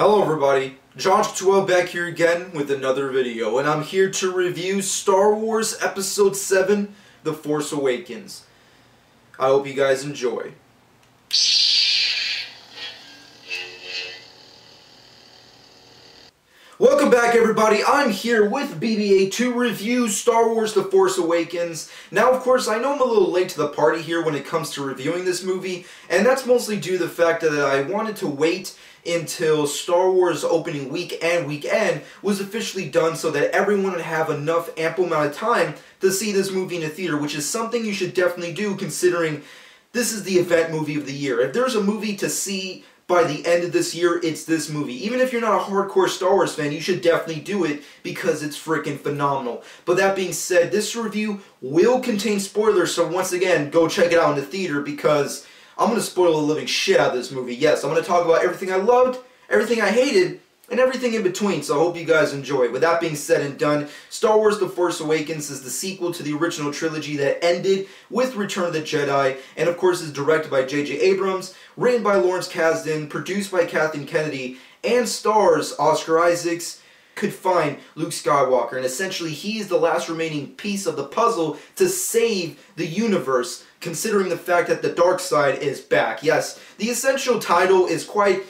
Hello everybody, Josh12 back here again with another video, and I'm here to review Star Wars Episode 7, The Force Awakens. I hope you guys enjoy. Welcome back everybody, I'm here with BB-8 to review Star Wars The Force Awakens. Now of course I know I'm a little late to the party here when it comes to reviewing this movie, and that's mostly due to the fact that I wanted to wait until Star Wars opening week and weekend was officially done so that everyone would have enough ample amount of time to see this movie in a theater, which is something you should definitely do considering this is the event movie of the year. If there's a movie to see by the end of this year, it's this movie. Even if you're not a hardcore Star Wars fan, you should definitely do it because it's freaking phenomenal. But that being said, this review will contain spoilers, so once again, go check it out in the theater because I'm going to spoil the living shit out of this movie. Yes, I'm going to talk about everything I loved, everything I hated, and everything in between, so I hope you guys enjoy. With that being said and done, Star Wars The Force Awakens is the sequel to the original trilogy that ended with Return of the Jedi, and of course is directed by J.J. Abrams, written by Lawrence Kasdan, produced by Kathleen Kennedy, and stars Oscar Isaacs. Could find Luke Skywalker, and essentially he is the last remaining piece of the puzzle to save the universe, considering the fact that the dark side is back. Yes, the essential title is quite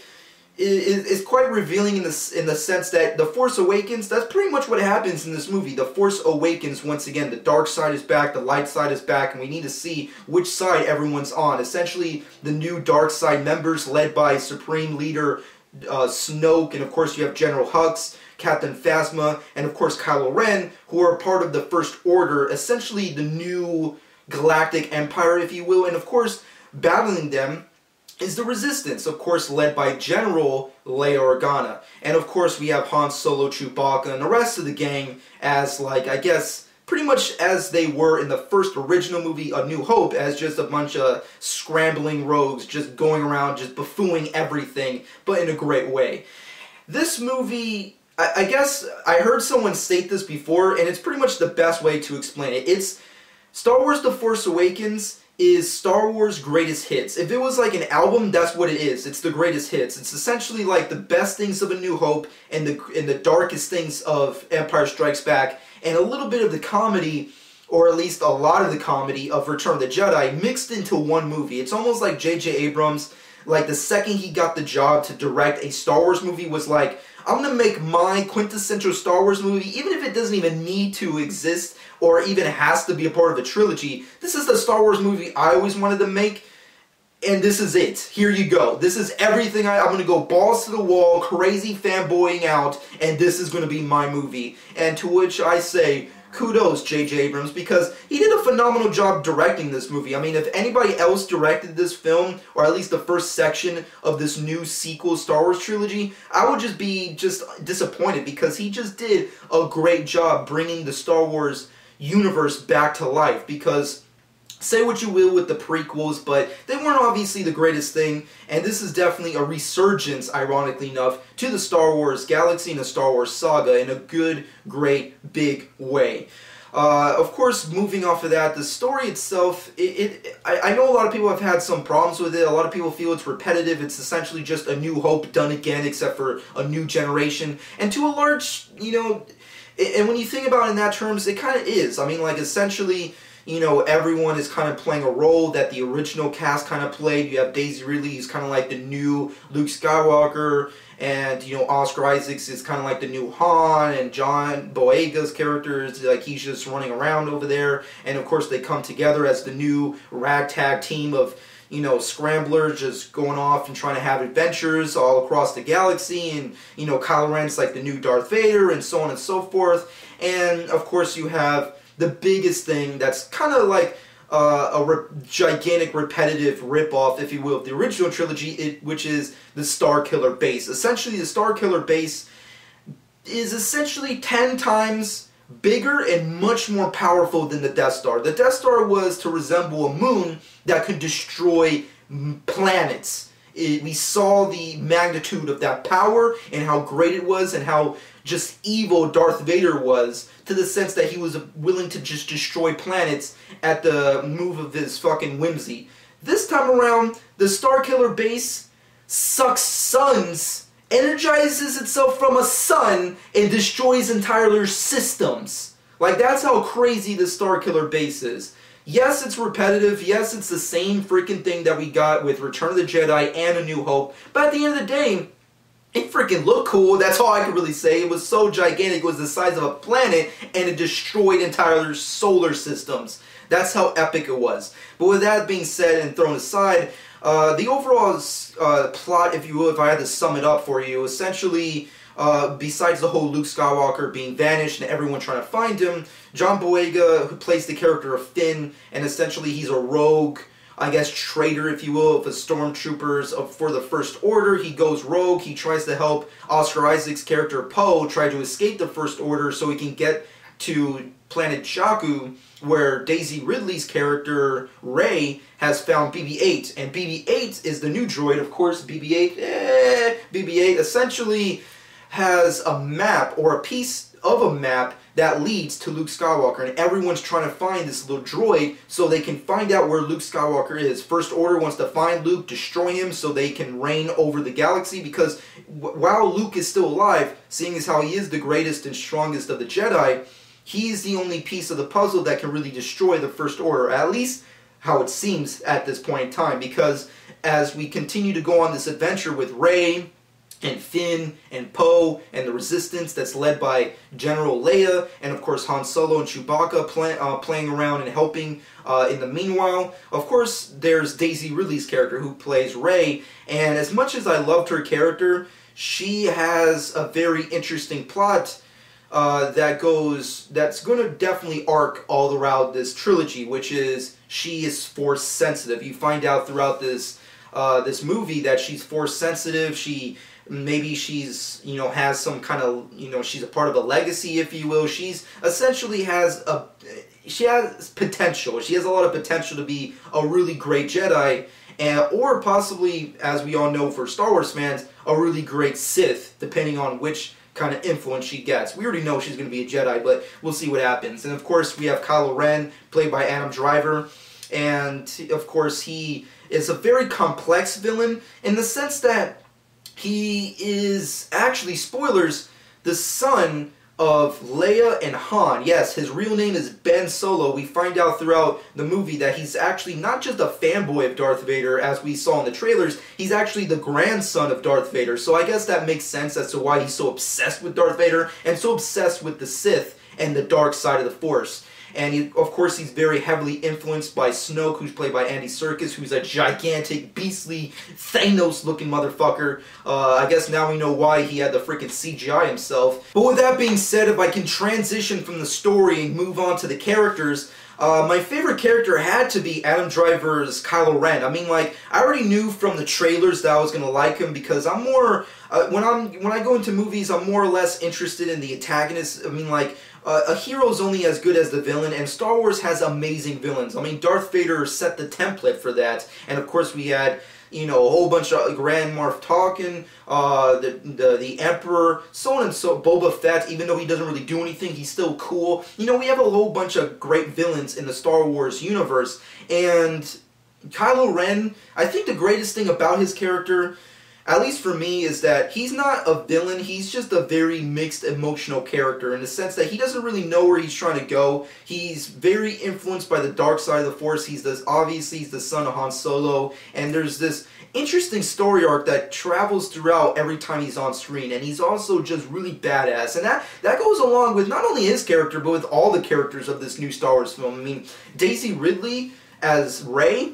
revealing in the sense that The Force Awakens, that's pretty much what happens in this movie. The Force Awakens once again. The dark side is back, the light side is back, and we need to see which side everyone's on. Essentially, the new dark side members led by Supreme Leader Snoke, and of course you have General Hux, Captain Phasma, and of course Kylo Ren, who are part of the First Order, essentially the new galactic empire, if you will, and of course battling them is the Resistance, of course led by General Leia Organa. And of course we have Han Solo, Chewbacca, and the rest of the gang as, like, I guess, pretty much as they were in the first original movie, A New Hope, as just a bunch of scrambling rogues just going around just buffooing everything, but in a great way. This movie, I guess I heard someone state this before, and it's pretty much the best way to explain it. It's Star Wars The Force Awakens is Star Wars greatest hits. If it was like an album, that's what it is. It's the greatest hits. It's essentially like the best things of A New Hope and the darkest things of Empire Strikes Back, and a little bit of the comedy, or at least a lot of the comedy of Return of the Jedi mixed into one movie. It's almost like J.J. Abrams, like the second he got the job to direct a Star Wars movie, was like, I'm going to make my quintessential Star Wars movie, even if it doesn't even need to exist or even has to be a part of a trilogy. This is the Star Wars movie I always wanted to make, and this is it. Here you go. This is everything. I'm going to go balls to the wall, crazy fanboying out, and this is going to be my movie. And to which I say, kudos, J.J. Abrams, because he did a phenomenal job directing this movie. I mean, if anybody else directed this film, or at least the first section of this new sequel Star Wars trilogy, I would just be disappointed, because he just did a great job bringing the Star Wars universe back to life. Because say what you will with the prequels, but they weren't obviously the greatest thing, and this is definitely a resurgence, ironically enough, to the Star Wars galaxy and the Star Wars saga in a good, great, big way. Of course, moving off of that, the story itself, I know a lot of people have had some problems with it. A lot of people feel it's repetitive. It's essentially just A New Hope done again, except for a new generation. And to a large, and when you think about it in that terms, it kind of is. I mean, like, essentially, everyone is kind of playing a role that the original cast kind of played. You have Daisy Ridley, who's kind of like the new Luke Skywalker, and, Oscar Isaacs is kind of like the new Han, and John Boyega's character is like he's just running around over there, and of course they come together as the new ragtag team of, scramblers just going off and trying to have adventures all across the galaxy, and, Kylo Ren's like the new Darth Vader, and so on and so forth. And, of course, you have the biggest thing that's kind of like gigantic repetitive ripoff, if you will, of the original trilogy, which is the Starkiller base. Essentially, the Starkiller base is essentially 10 times bigger and much more powerful than the Death Star. The Death Star was to resemble a moon that could destroy planets. We saw the magnitude of that power and how great it was and how just evil Darth Vader was, to the sense that he was willing to just destroy planets at the move of his fucking whimsy. This time around, the Starkiller base sucks suns energizes itself from a sun and destroys entire systems. Like, that's how crazy the Starkiller base is. Yes, it's repetitive. Yes, it's the same freaking thing that we got with Return of the Jedi and A New Hope. But at the end of the day, it freaking looked cool. That's all I can really say. It was so gigantic. It was the size of a planet, and it destroyed entire solar systems. That's how epic it was. But with that being said and thrown aside, the overall plot, if you will, if I had to sum it up for you, essentially, besides the whole Luke Skywalker being vanished and everyone trying to find him, John Boyega, who plays the character of Finn, and essentially he's a rogue, I guess, traitor, if you will, of the stormtroopers for the First Order. He goes rogue. He tries to help Oscar Isaac's character Poe try to escape the First Order so he can get to planet Jakku, where Daisy Ridley's character Rey has found BB-8, and BB-8 is the new droid. Of course, BB-8 essentially has a map, or a piece of a map, that leads to Luke Skywalker, and everyone's trying to find this little droid so they can find out where Luke Skywalker is. First Order wants to find Luke, destroy him, so they can reign over the galaxy, because while Luke is still alive, seeing as how he is the greatest and strongest of the Jedi, he's the only piece of the puzzle that can really destroy the First Order, at least how it seems at this point in time, because as we continue to go on this adventure with Rey, and Finn, and Poe, and the Resistance that's led by General Leia, and of course Han Solo and Chewbacca playing around and helping in the meanwhile. Of course, there's Daisy Ridley's character who plays Rey, and as much as I loved her character, she has a very interesting plot that's going to definitely arc all throughout this trilogy, which is she is force sensitive. You find out throughout this movie that she's force sensitive. Maybe she's, has some kind of, she's a part of a legacy, if you will. She's essentially she has potential. She has a lot of potential to be a really great Jedi, or possibly, as we all know for Star Wars fans, a really great Sith, depending on which kind of influence she gets. We already know she's going to be a Jedi, but we'll see what happens. And of course, we have Kylo Ren, played by Adam Driver, and of course, he is a very complex villain in the sense that he is actually, spoilers, the son of Leia and Han. Yes, his real name is Ben Solo. We find out throughout the movie that he's actually not just a fanboy of Darth Vader, as we saw in the trailers, he's actually the grandson of Darth Vader. So I guess that makes sense as to why he's so obsessed with Darth Vader and so obsessed with the Sith and the dark side of the Force. And of course, he's very heavily influenced by Snoke, who's played by Andy Serkis, who's a gigantic, beastly, Thanos-looking motherfucker. I guess now we know why he had the freaking CGI himself. But with that being said, if I can transition from the story and move on to the characters, my favorite character had to be Adam Driver's Kylo Ren. I mean, like, I already knew from the trailers that I was gonna like him because I'm more when I go into movies, I'm more or less interested in the antagonist. I mean, like, a hero's only as good as the villain, and Star Wars has amazing villains. I mean, Darth Vader set the template for that, and of course we had, a whole bunch of Grand Moff Tarkin, the Emperor, so on and so, Boba Fett, even though he doesn't really do anything, he's still cool. We have a whole bunch of great villains in the Star Wars universe, and Kylo Ren, I think the greatest thing about his character, at least for me, is that he's not a villain, he's just a very mixed emotional character in the sense that he doesn't really know where he's trying to go. He's very influenced by the dark side of the Force. Obviously he's the son of Han Solo, and there's this interesting story arc that travels throughout every time he's on screen, and he's also just really badass. And that goes along with not only his character, but with all the characters of this new Star Wars film. I mean, Daisy Ridley as Rey,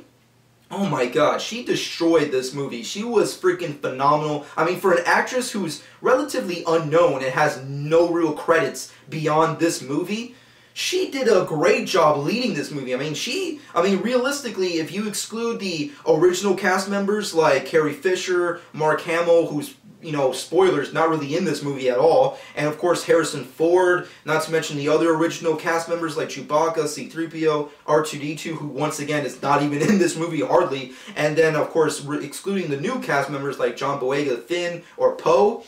oh my god, she destroyed this movie. She was freaking phenomenal. I mean, for an actress who's relatively unknown and has no real credits beyond this movie, she did a great job leading this movie. I mean, realistically, if you exclude the original cast members like Carrie Fisher, Mark Hamill, who's, spoilers, not really in this movie at all, and of course Harrison Ford, not to mention the other original cast members like Chewbacca, C-3PO, R2-D2, who once again is not even in this movie hardly, and then of course excluding the new cast members like John Boyega, Finn, or Poe,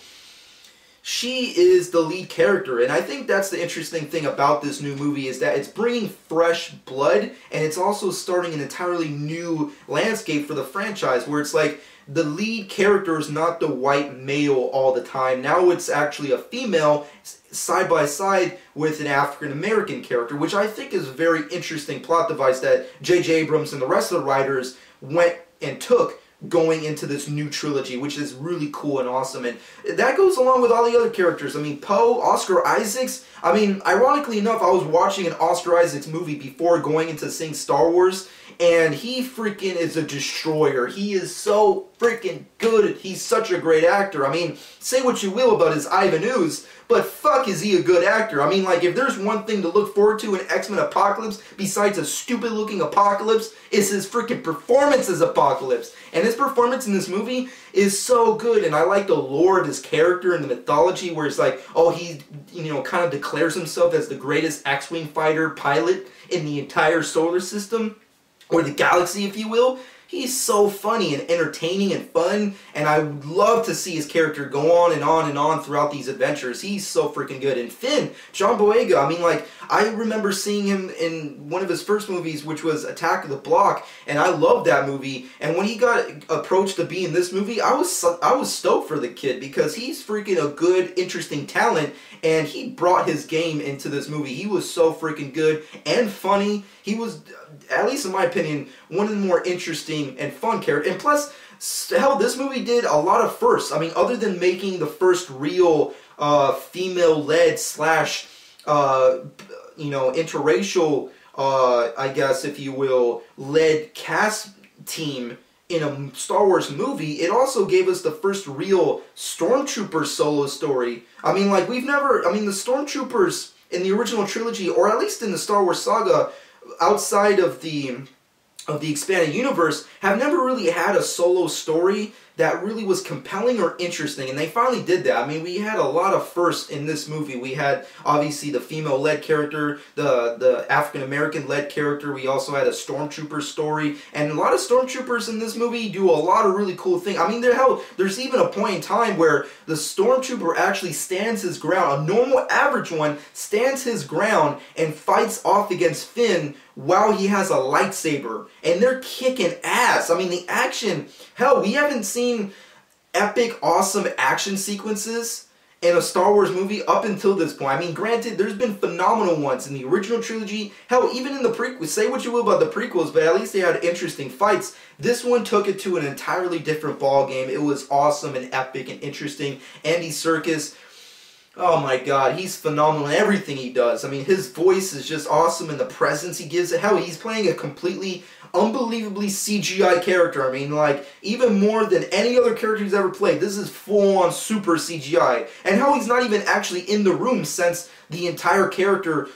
she is the lead character. And I think that's the interesting thing about this new movie, is that it's bringing fresh blood, and it's also starting an entirely new landscape for the franchise, where it's like, the lead character is not the white male all the time. Now it's actually a female side by side with an African American character, which I think is a very interesting plot device that J.J. Abrams and the rest of the writers went and took going into this new trilogy, which is really cool and awesome. And that goes along with all the other characters. I mean, Poe, Oscar Isaacs. I mean, ironically enough, I was watching an Oscar Isaacs movie before going into seeing Star Wars, and he freaking is a destroyer. He is so freaking good. He's such a great actor. I mean, say what you will about his Ivan Ooze, but fuck is he a good actor. I mean, like, if there's one thing to look forward to in X-Men Apocalypse, besides a stupid-looking Apocalypse, is his freaking performance as Apocalypse. And his performance in this movie is so good, and I like the lore of his character and the mythology, where it's like, oh, he, you know, kind of declares himself as the greatest X-Wing fighter pilot in the entire solar system, or the galaxy, if you will. He's so funny and entertaining and fun, and I would love to see his character go on and on and on throughout these adventures. He's so freaking good. And Finn, John Boyega, I mean, like, I remember seeing him in one of his first movies, which was Attack of the Block, and I loved that movie. And when he got approached to be in this movie, I was stoked for the kid, because he's freaking a good, interesting talent, and he brought his game into this movie. He was so freaking good and funny. He was, at least in my opinion, one of the more interesting and fun characters. And plus, hell, this movie did a lot of firsts. I mean, other than making the first real female-led slash, you know, interracial, I guess, if you will, led cast team in a Star Wars movie, it also gave us the first real Stormtrooper solo story. I mean, like, we've never, I mean, the Stormtroopers in the original trilogy, or at least in the Star Wars saga, outside of the expanded universe, have never really had a solo story that really was compelling or interesting, and they finally did that. I mean, we had a lot of firsts in this movie. We had, obviously, the female-led character, the African-American-led character. We also had a Stormtrooper story, and a lot of Stormtroopers in this movie do a lot of really cool things. I mean, there's even a point in time where the Stormtrooper actually stands his ground. A normal, average one stands his ground and fights off against Finn while he has a lightsaber, and they're kicking ass. I mean, the action, hell, we haven't seen epic, awesome action sequences in a Star Wars movie up until this point. I mean, granted, there's been phenomenal ones in the original trilogy, hell, even in the prequels. Say what you will about the prequels, but at least they had interesting fights. This one took it to an entirely different ballgame. It was awesome and epic and interesting. Andy Serkis, oh my god, he's phenomenal in everything he does. I mean, his voice is just awesome, and the presence he gives it. Hell, he's playing a completely, unbelievably CGI character. I mean, like, even more than any other character he's ever played. This is full-on super CGI. And how he's not even actually in the room, since the entire character,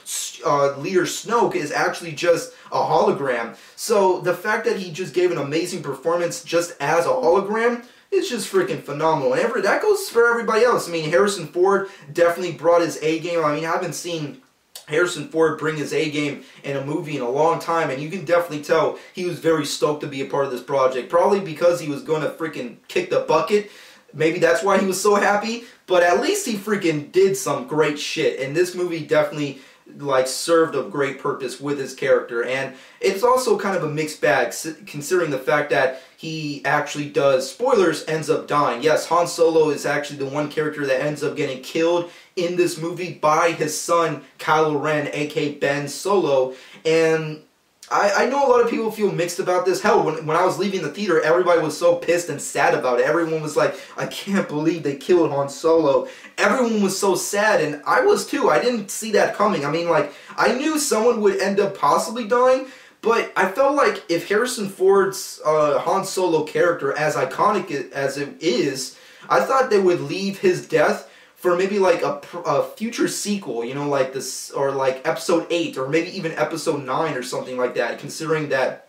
Leader Snoke, is actually just a hologram. So, the fact that he just gave an amazing performance just as a hologram, it's just freaking phenomenal. And that goes for everybody else. I mean, Harrison Ford definitely brought his A game. I mean, I haven't seen Harrison Ford bring his A game in a movie in a long time, and you can definitely tell he was very stoked to be a part of this project. Probably because he was going to freaking kick the bucket. Maybe that's why he was so happy. But at least he freaking did some great shit. And this movie definitely, like, served a great purpose with his character. And it's also kind of a mixed bag, considering the fact that he actually does, spoilers, ends up dying. Yes, Han Solo is actually the one character that ends up getting killed in this movie by his son, Kylo Ren, aka Ben Solo. And I know a lot of people feel mixed about this. Hell, when I was leaving the theater, everybody was so pissed and sad about it. Everyone was like, I can't believe they killed Han Solo. Everyone was so sad, and I was too. I didn't see that coming. I mean, like, I knew someone would end up possibly dying, but I felt like if Harrison Ford's Han Solo character, as iconic as it is, I thought they would leave his death for maybe like a future sequel, you know, like this, or like episode 8, or maybe even episode 9 or something like that, considering that,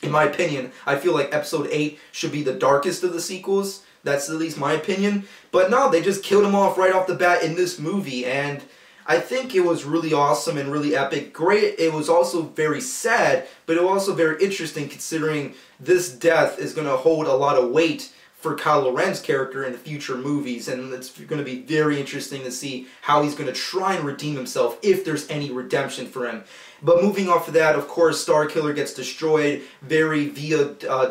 in my opinion, I feel like episode 8 should be the darkest of the sequels. That's at least my opinion. But no, they just killed him off right off the bat in this movie, and I think it was really awesome and really epic. Great. It was also very sad, but it was also very interesting, considering this death is going to hold a lot of weight for Kylo Ren's character in the future movies, and it's going to be very interesting to see how he's going to try and redeem himself, if there's any redemption for him. But moving off of that, of course, Starkiller gets destroyed, very via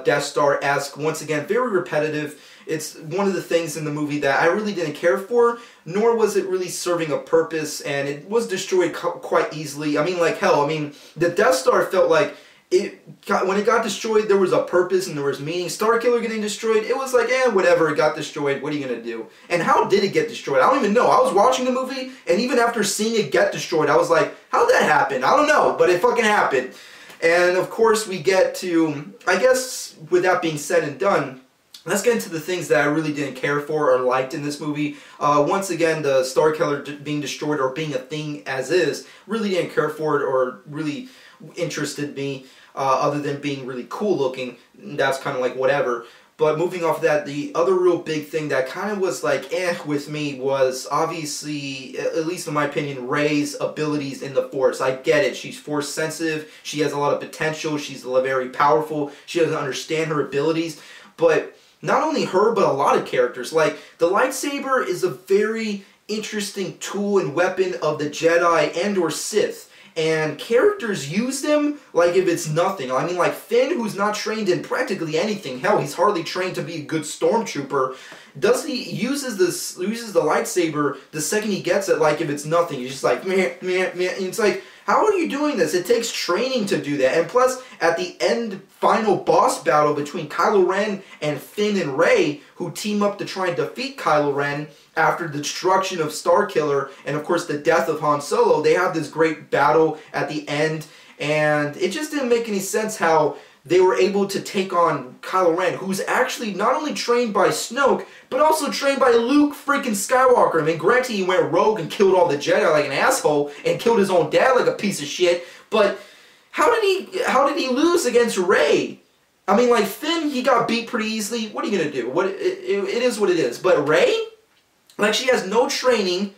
Death Star-esque, once again, very repetitive. It's one of the things in the movie that I really didn't care for, nor was it really serving a purpose, and it was destroyed quite easily. I mean, like, hell, I mean, the Death Star felt like when it got destroyed, there was a purpose and there was meaning. Starkiller getting destroyed, it was like, whatever, it got destroyed, what are you going to do? And how did it get destroyed? I don't even know. I was watching the movie, and even after seeing it get destroyed, I was like, how'd that happen? I don't know, but it fucking happened. And, of course, we get to, I guess, with that being said and done, let's get into the things that I really didn't care for or liked in this movie. Once again, the Starkiller being destroyed or being a thing as is, really didn't care for it or really interested me, other than being really cool looking. That's kind of like whatever. But moving off of that, the other real big thing that kind of was like with me was obviously, at least in my opinion, Rey's abilities in the Force. I get it. She's Force sensitive. She has a lot of potential. She's very powerful. She doesn't understand her abilities. But not only her, but a lot of characters. Like, the lightsaber is a very interesting tool and weapon of the Jedi and or Sith. And characters use them like if it's nothing. I mean, like Finn, who's not trained in practically anything. Hell, he's hardly trained to be a good stormtrooper. Uses the lightsaber the second he gets it like if it's nothing. He's just like, meh, meh, meh. And it's like, how are you doing this? It takes training to do that. And plus, at the end final boss battle between Kylo Ren and Finn and Rey, who team up to try and defeat Kylo Ren after the destruction of Starkiller and, of course, the death of Han Solo, they have this great battle at the end. And it just didn't make any sense how they were able to take on Kylo Ren, who's actually not only trained by Snoke, but also trained by Luke freaking Skywalker. I mean, granted, he went rogue and killed all the Jedi like an asshole, and killed his own dad like a piece of shit, but how did he lose against Rey? I mean, like, Finn, he got beat pretty easily. What are you going to do? It is what it is. But Rey? Like, she has no training.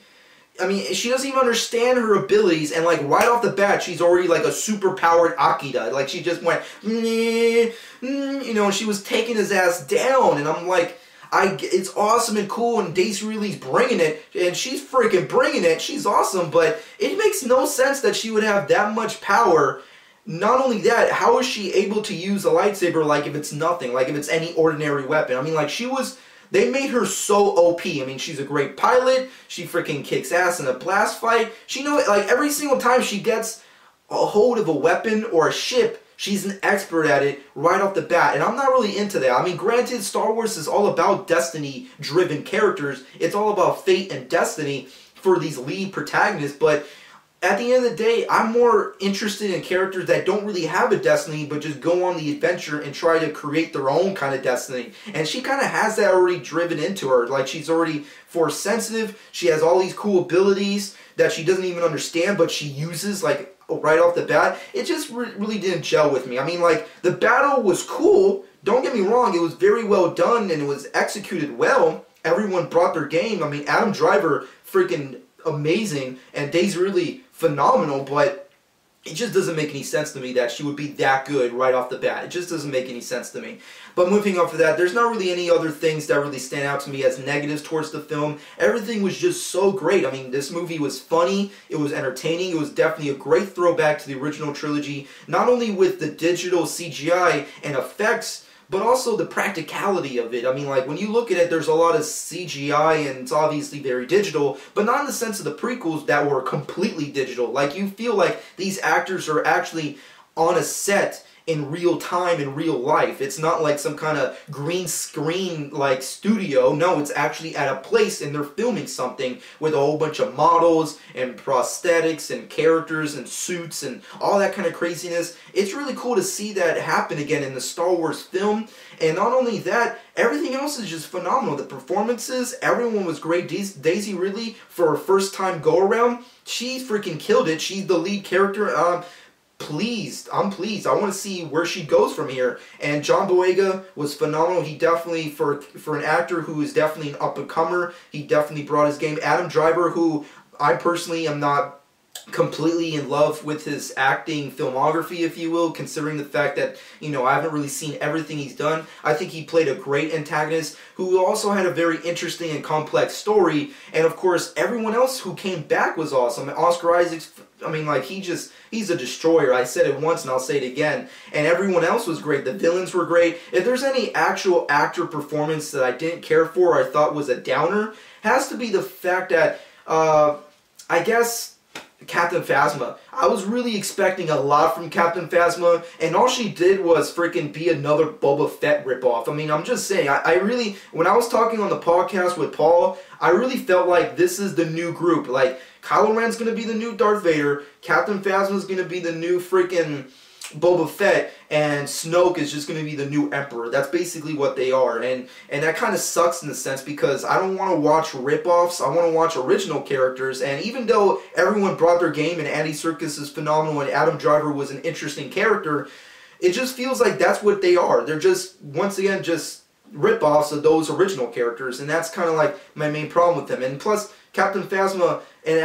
I mean, she doesn't even understand her abilities, and like right off the bat, she's already like a super-powered Akita. Like, she just went, you know, she was taking his ass down, and I'm like, it's awesome and cool, and Daisy Ridley's bringing it, and she's freaking bringing it. She's awesome, but it makes no sense that she would have that much power. Not only that, how is she able to use a lightsaber like if it's nothing, like if it's any ordinary weapon? I mean, like, they made her so OP. I mean, she's a great pilot. She freaking kicks ass in a blast fight. She knows, like, every single time she gets a hold of a weapon or a ship, she's an expert at it right off the bat. And I'm not really into that. I mean, granted, Star Wars is all about destiny-driven characters. It's all about fate and destiny for these lead protagonists. But at the end of the day, I'm more interested in characters that don't really have a destiny, but just go on the adventure and try to create their own kind of destiny. And she kind of has that already driven into her. Like, she's already Force sensitive. She has all these cool abilities that she doesn't even understand, but she uses, like, right off the bat. It just really didn't gel with me. I mean, like, the battle was cool. Don't get me wrong. It was very well done, and it was executed well. Everyone brought their game. I mean, Adam Driver, freaking amazing, and Daisy Ridley, phenomenal, but it just doesn't make any sense to me that she would be that good right off the bat. It just doesn't make any sense to me. But moving off of that, there's not really any other things that really stand out to me as negatives towards the film. Everything was just so great. I mean, this movie was funny, it was entertaining, it was definitely a great throwback to the original trilogy, not only with the digital CGI and effects, but also the practicality of it. I mean, like, when you look at it, there's a lot of CGI, and it's obviously very digital, but not in the sense of the prequels that were completely digital. Like, you feel like these actors are actually on a set in real time, in real life. It's not like some kind of green screen, like, studio. No, it's actually at a place, and they're filming something with a whole bunch of models, and prosthetics, and characters, and suits, and all that kind of craziness. It's really cool to see that happen again in the Star Wars film. And not only that, everything else is just phenomenal. The performances, everyone was great. Daisy Ridley, for her first time go-around, she freaking killed it. She's the lead character. I'm pleased. I want to see where she goes from here. And John Boyega was phenomenal. He definitely, for an actor who is definitely an up-and-comer, he definitely brought his game. Adam Driver, who I personally am not completely in love with his acting filmography, if you will, considering the fact that, you know, I haven't really seen everything he's done. I think he played a great antagonist who also had a very interesting and complex story, and of course, everyone else who came back was awesome. Oscar Isaac's, I mean, like, he's a destroyer. I said it once and I'll say it again. And everyone else was great. The villains were great. If there's any actual actor performance that I didn't care for or I thought was a downer, has to be the fact that, I guess, Captain Phasma. I was really expecting a lot from Captain Phasma, and all she did was freaking be another Boba Fett ripoff. I mean, I'm just saying, I really, when I was talking on the podcast with Paul, I really felt like this is the new group. Like, Kylo Ren's gonna be the new Darth Vader, Captain Phasma's gonna be the new freaking Boba Fett, and Snoke is just going to be the new Emperor. That's basically what they are, and that kind of sucks in a sense because I don't want to watch ripoffs. I want to watch original characters, and even though everyone brought their game and Andy Serkis is phenomenal and Adam Driver was an interesting character, it just feels like that's what they are. They're just, once again, just ripoffs of those original characters, and that's kind of like my main problem with them. And plus, Captain Phasma, and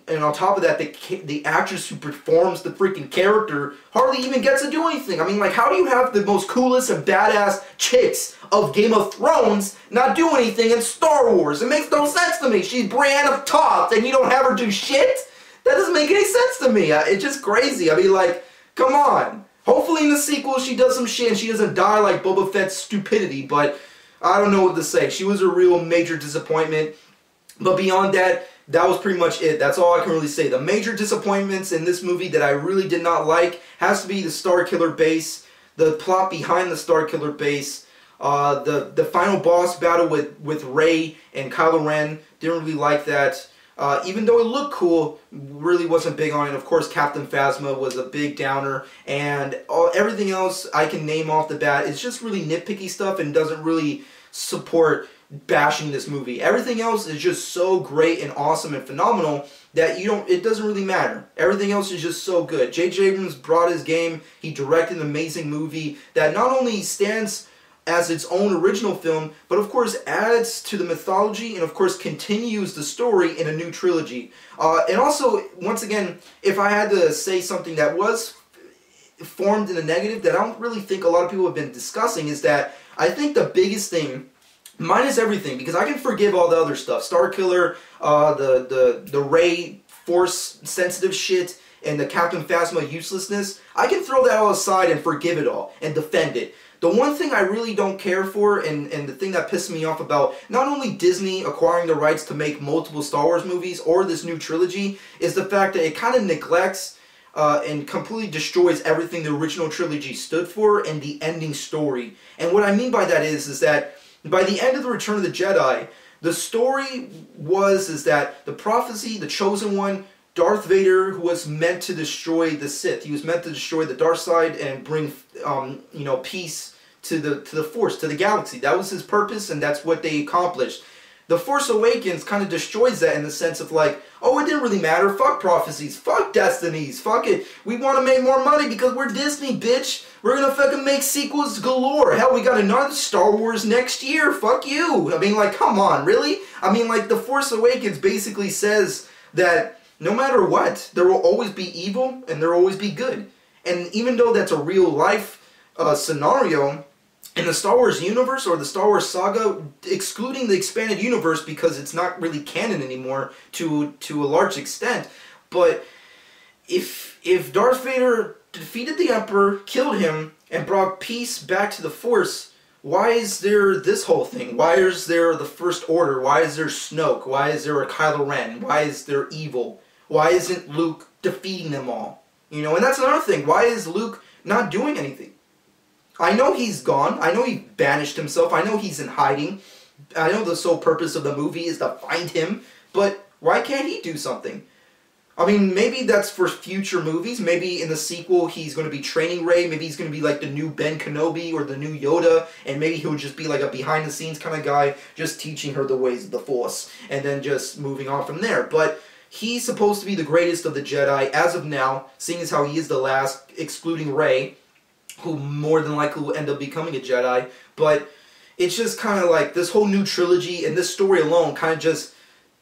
on top of that, the actress who performs the freaking character hardly even gets to do anything. I mean, like, how do you have the most coolest and badass chicks of Game of Thrones not do anything in Star Wars? It makes no sense to me. She's Brienne of Tarth, and you don't have her do shit? That doesn't make any sense to me. It's just crazy. I mean, like, come on. Hopefully in the sequel she does some shit and she doesn't die like Boba Fett's stupidity, but I don't know what to say. She was a real major disappointment. But beyond that, that was pretty much it. That's all I can really say. The major disappointments in this movie that I really did not like has to be the Starkiller base, the plot behind the Starkiller base, the final boss battle with Rey and Kylo Ren. Didn't really like that. Even though it looked cool, really wasn't big on it. Of course, Captain Phasma was a big downer, and everything else I can name off the bat is just really nitpicky stuff and doesn't really support bashing this movie. Everything else is just so great and awesome and phenomenal that it doesn't really matter. Everything else is just so good. J.J. Abrams brought his game. He directed an amazing movie that not only stands as its own original film, but of course adds to the mythology and of course continues the story in a new trilogy. And also, once again, if I had to say something that was formed in a negative that I don't really think a lot of people have been discussing, is that I think the biggest thing, minus everything, because I can forgive all the other stuff, Starkiller, the Rey Force sensitive shit, and the Captain Phasma uselessness, I can throw that all aside and forgive it all and defend it. The one thing I really don't care for, and the thing that pisses me off about not only Disney acquiring the rights to make multiple Star Wars movies or this new trilogy, is the fact that it kind of neglects and completely destroys everything the original trilogy stood for and the ending story. And what I mean by that is that by the end of the Return of the Jedi, the story is that the prophecy, the chosen one, Darth Vader, who was meant to destroy the Sith. He was meant to destroy the dark side and bring, peace to the Force, to the galaxy. That was his purpose, and that's what they accomplished. The Force Awakens kind of destroys that in the sense of like, oh, it didn't really matter. Fuck prophecies. Fuck destinies. Fuck it. We want to make more money because we're Disney, bitch. We're gonna fucking make sequels galore. Hell, we got another Star Wars next year. Fuck you. I mean, like, come on, really? I mean, like, The Force Awakens basically says that no matter what, there will always be evil and there will always be good. And even though that's a real life scenario, in the Star Wars universe or the Star Wars saga, excluding the expanded universe because it's not really canon anymore to a large extent, but if Darth Vader defeated the Emperor, killed him, and brought peace back to the Force, why is there this whole thing? Why is there the First Order? Why is there Snoke? Why is there a Kylo Ren? Why is there evil? Why isn't Luke defeating them all? You know, and that's another thing. Why is Luke not doing anything? I know he's gone. I know he banished himself. I know he's in hiding. I know the sole purpose of the movie is to find him. But why can't he do something? I mean, maybe that's for future movies. Maybe in the sequel he's going to be training Rey. Maybe he's going to be like the new Ben Kenobi or the new Yoda. And maybe he'll just be like a behind-the-scenes kind of guy just teaching her the ways of the Force. And then just moving on from there. But he's supposed to be the greatest of the Jedi as of now, seeing as how he is the last, excluding Rey, who more than likely will end up becoming a Jedi. But it's just kind of like this whole new trilogy and this story alone kind of just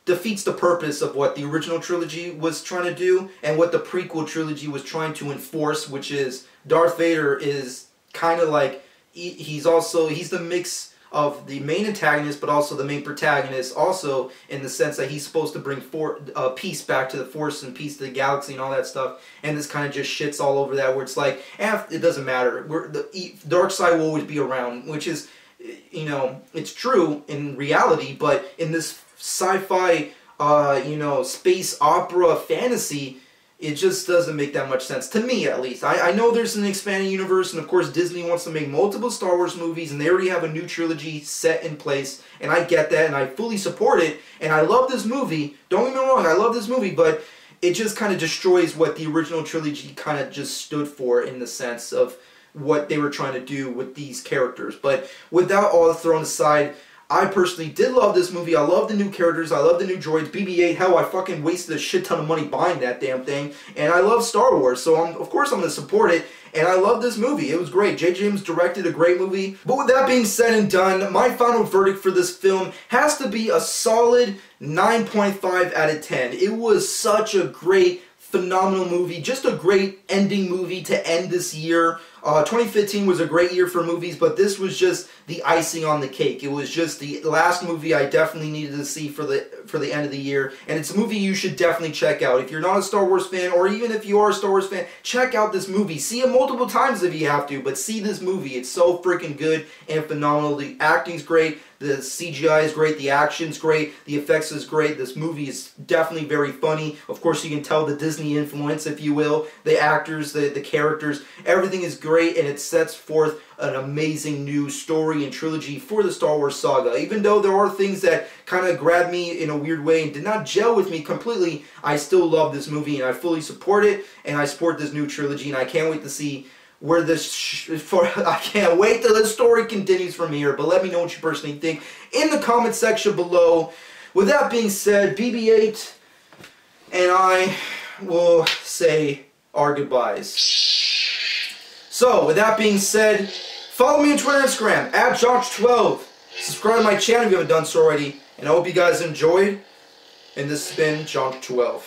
defeats the purpose of what the original trilogy was trying to do and what the prequel trilogy was trying to enforce, which is Darth Vader is kind of like, he's the mix of the main antagonist but also the main protagonist, also in the sense that he's supposed to bring peace back to the Force and peace to the galaxy and all that stuff, and this kind of just shits all over that, where it's like, it doesn't matter, the dark side will always be around, which is, you know, it's true in reality, but in this sci-fi, you know, space opera fantasy, it just doesn't make that much sense, to me at least. I know there's an expanding universe, and of course Disney wants to make multiple Star Wars movies, and they already have a new trilogy set in place, and I get that, and I fully support it, and I love this movie, don't get me wrong, I love this movie, but it just kind of destroys what the original trilogy kind of just stood for, in the sense of what they were trying to do with these characters. But without all thrown aside, I personally did love this movie. I love the new characters. I love the new droids. BB-8, hell, I fucking wasted a shit ton of money buying that damn thing. And I love Star Wars, so of course I'm going to support it. And I love this movie. It was great. J.J. Abrams directed a great movie. But with that being said and done, my final verdict for this film has to be a solid 9.5 out of 10. It was such a great, phenomenal movie. Just a great ending movie to end this year. 2015 was a great year for movies, but this was just the icing on the cake. It was just the last movie I definitely needed to see for the end of the year, and it's a movie you should definitely check out. If you're not a Star Wars fan, or even if you are a Star Wars fan, check out this movie. See it multiple times if you have to, but see this movie. It's so freaking good and phenomenal. The acting's great, the CGI is great, the action's great, the effects is great. This movie is definitely very funny. Of course, you can tell the Disney influence, if you will. The actors, the characters, everything is great, and it sets forth an amazing new story and trilogy for the Star Wars saga. Even though there are things that kind of grabbed me in a weird way and did not gel with me completely, I still love this movie, and I fully support it, and I support this new trilogy, and I can't wait to see where this I can't wait till the story continues from here. But let me know what you personally think in the comment section below. With that being said, BB-8 and I will say our goodbyes. So, with that being said, follow me on Twitter and Instagram, @Josh12. Subscribe to my channel if you haven't done so already. And I hope you guys enjoyed. And this has been Josh12.